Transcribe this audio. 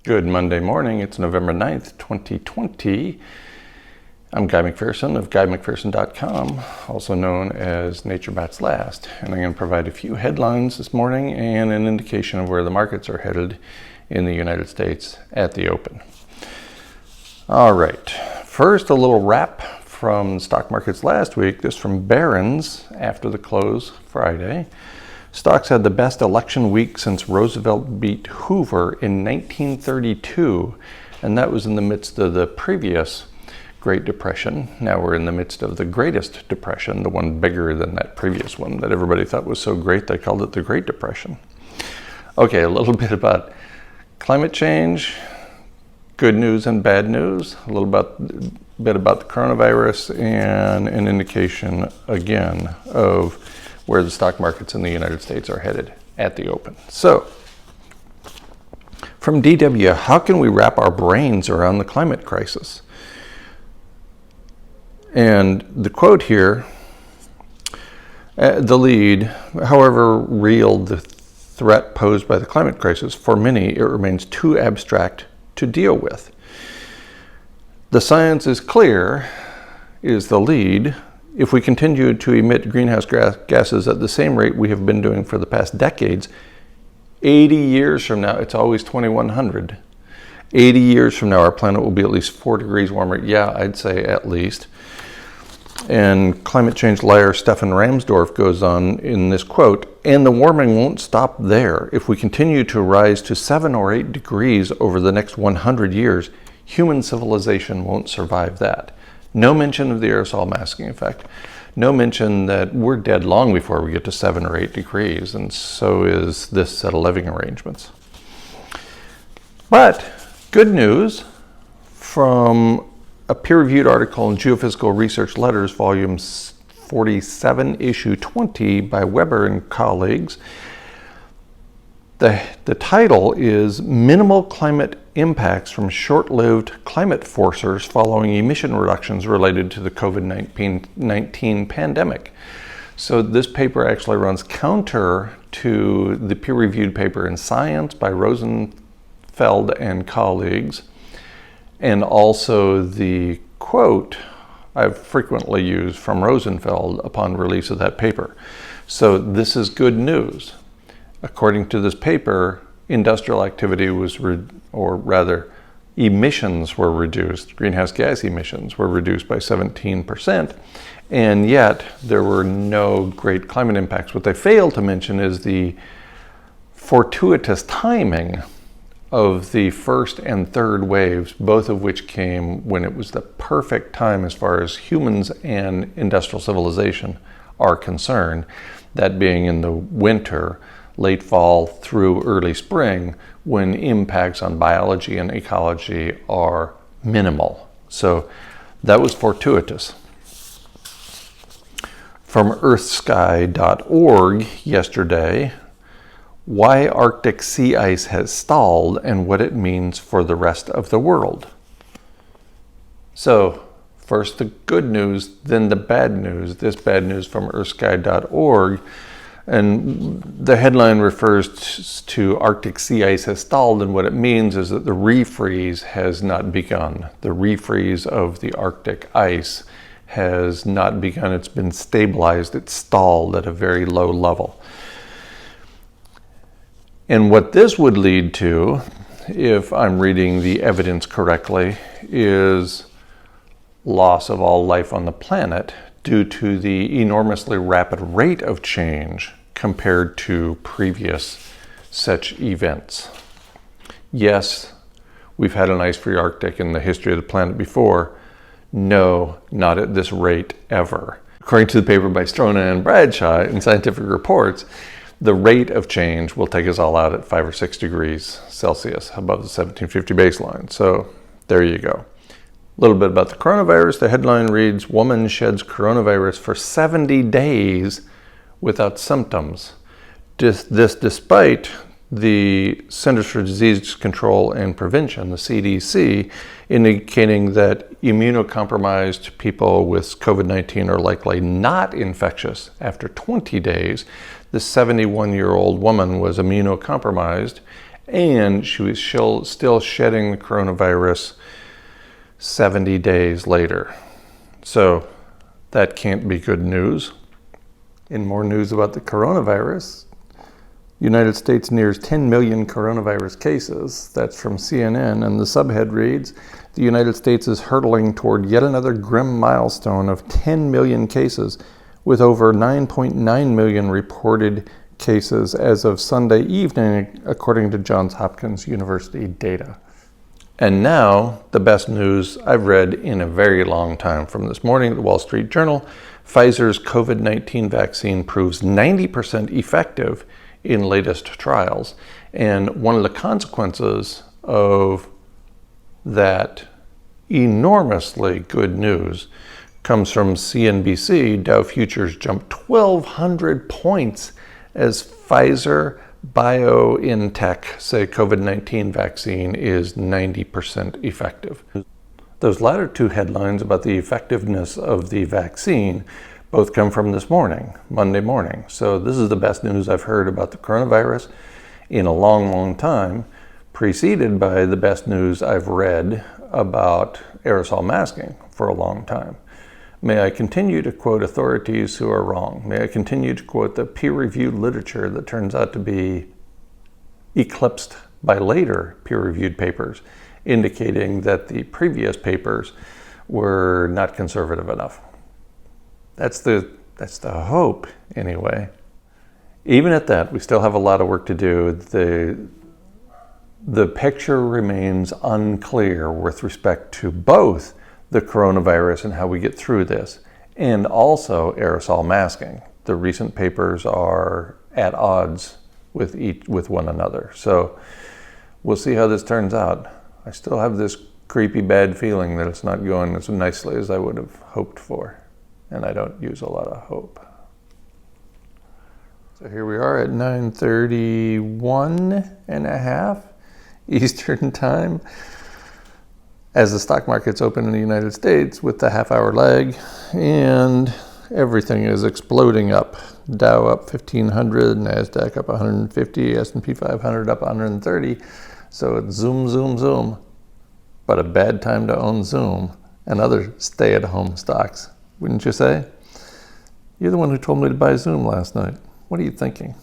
Good Monday morning. It's November 9th, 2020. I'm Guy McPherson of GuyMcPherson.com, also known as Nature Bats Last, and I'm going to provide a few headlines this morning and an indication of where the markets are headed in the United States at the open. All right. First, a little wrap from stock markets last week. This from Barron's after the close Friday. Stocks had the best election week since Roosevelt beat Hoover in 1932, and that was in the midst of the previous Great Depression. Now we're in the midst of the greatest depression, the one bigger than that previous one that everybody thought was so great they called it the Great Depression. Okay, a little bit about climate change, good news and bad news, a little bit about the coronavirus, and an indication again of where the stock markets in the United States are headed at the open. So, from DW, how can we wrap our brains around the climate crisis? And the quote here, the lead, however real the threat posed by the climate crisis, for many it remains too abstract to deal with. The science is clear, is the lead. If we continue to emit greenhouse gases at the same rate we have been doing for the past decades, 80 years from now, it's always 2100. 80 years from now, our planet will be at least 4 degrees warmer. Yeah, I'd say at least. And climate change liar Stefan Ramsdorf goes on in this quote, and the warming won't stop there. If we continue to rise to 7 or 8 degrees over the next 100 years, human civilization won't survive that. No mention of the aerosol masking effect. No mention that we're dead long before we get to 7 or 8 degrees, and so is this set of living arrangements. But good news from a peer-reviewed article in Geophysical Research Letters, volume 47, issue 20 by Weber and colleagues. The title is Minimal Climate Impacts from Short-Lived Climate Forcers Following Emission Reductions Related to the COVID-19 Pandemic. So this paper actually runs counter to the peer-reviewed paper in Science by Rosenfeld and colleagues, and also the quote I've frequently used from Rosenfeld upon release of that paper. So this is good news. According to this paper, industrial activity was, emissions were reduced. Greenhouse gas emissions were reduced by 17%, and yet there were no great climate impacts. What they failed to mention is the fortuitous timing of the first and third waves, both of which came when it was the perfect time as far as humans and industrial civilization are concerned, that being in the winter, late fall through early spring, when impacts on biology and ecology are minimal. So that was fortuitous. From earthsky.org yesterday, why Arctic sea ice has stalled and what it means for the rest of the world. So first the good news, then the bad news. This bad news from earthsky.org. And the headline refers to Arctic sea ice has stalled, and what it means is that the refreeze has not begun. The refreeze of the Arctic ice has not begun. It's been stabilized. It's stalled at a very low level. And what this would lead to, if I'm reading the evidence correctly, is loss of all life on the planet due to the enormously rapid rate of change compared to previous such events. Yes, we've had an ice-free Arctic in the history of the planet before. No, not at this rate ever. According to the paper by Strona and Bradshaw in Scientific Reports, the rate of change will take us all out at 5 or 6 degrees Celsius above the 1750 baseline. So there you go. A little bit about the coronavirus. The headline reads, woman sheds coronavirus for 70 days without symptoms. This despite the Centers for Disease Control and Prevention, the CDC, indicating that immunocompromised people with COVID-19 are likely not infectious after 20 days. The 71-year-old woman was immunocompromised and she was still shedding the coronavirus 70 days later. So that can't be good news. In more news about the coronavirus, United States nears 10 million coronavirus cases. That's from CNN, and the subhead reads, the United States is hurtling toward yet another grim milestone of 10 million cases, with over 9.9 million reported cases as of Sunday evening, according to Johns Hopkins University data. And now, the best news I've read in a very long time. From this morning at the Wall Street Journal, Pfizer's COVID-19 vaccine proves 90% effective in latest trials. And one of the consequences of that enormously good news comes from CNBC. Dow futures jumped 1,200 points as Pfizer BioNTech say COVID-19 vaccine is 90% effective. Those latter two headlines about the effectiveness of the vaccine both come from this morning, Monday morning. So this is the best news I've heard about the coronavirus in a long, long time, preceded by the best news I've read about aerosol masking for a long time. May I continue to quote authorities who are wrong. May I continue to quote the peer-reviewed literature that turns out to be eclipsed by later peer-reviewed papers, indicating that the previous papers were not conservative enough. That's the hope, anyway. Even at that, we still have a lot of work to do. The picture remains unclear with respect to both the coronavirus and how we get through this, and also aerosol masking. The recent papers are at odds with one another. So we'll see how this turns out. I still have this creepy bad feeling that it's not going as nicely as I would have hoped for, and I don't use a lot of hope. So here we are at 9:31 and a half Eastern time, as the stock market's open in the United States with the half-hour lag, and everything is exploding up. Dow up 1,500, NASDAQ up 150, S&P 500 up 130. So it's zoom, zoom, zoom. But a bad time to own Zoom and other stay-at-home stocks, wouldn't you say? You're the one who told me to buy Zoom last night. What are you thinking?